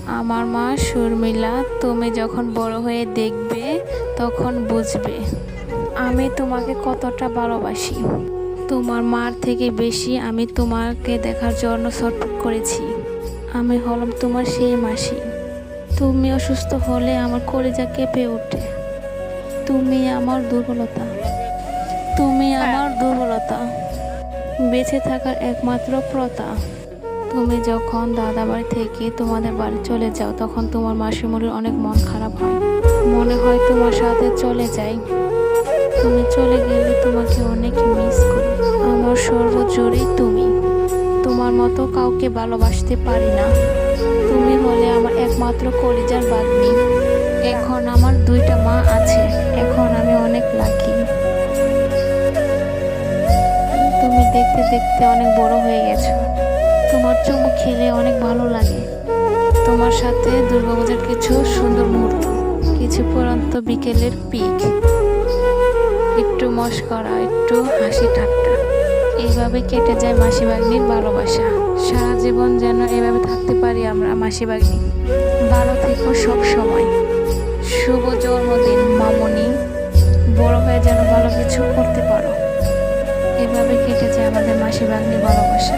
আমার মা শর্মিলা, তুমি যখন বড় হয়ে দেখবে তখন বুঝবে আমি তোমাকে কতটা ভালোবাসি। তোমার মার থেকে বেশি আমি তোমাকে দেখার জন্য ছটফট করেছি। আমি হলাম তোমার সেই মাসি। তুমি অসুস্থ হলে আমার কলিজা কেঁপে ওঠে। তুমি আমার দুর্বলতা, তুমি আমার দুর্বলতা, বেঁচে থাকার একমাত্র প্রথা। তুমি যখন দাদা বাড়ি থেকে তোমাদের বাড়ি চলে যাও তখন তোমার মাসিমণির অনেক মন খারাপ হয়। মনে হয় তোমার সাথে চলে যাই। তুমি চলে গেলে তোমাকে অনেক মিস করি। আমার সর্বজোরেই তুমি। তোমার মতো কাউকে ভালোবাসতে পারি না। তুমি হলে আমার একমাত্র কলিজার বাগ্নি। এখন আমার দুইটা মা আছে। এখন আমি অনেক লাকি। তুমি দেখতে দেখতে অনেক বড় হয়ে গেছো। তোমার চুমু খেলে অনেক ভালো লাগে। তোমার সাথে দুর্গাপূজার কিছু সুন্দর মুহূর্ত, কিছু পুরান্ত বিকেলের পিক, একটু মশকরা, একটু হাসি ঠাট্টা, এইভাবে কেটে যায় মাসি ভাগ্নির ভালোবাসা। সারা জীবন যেন এভাবে থাকতে পারি আমরা মাসি ভাগ্নি। ভালো থেকো সব সময়। শুভ জন্মদিন মামনি। বড় হয়ে যেন ভালো কিছু করতে পারো। এভাবে কেটে যায় আমাদের মাসি ভাগ্নির ভালোবাসা।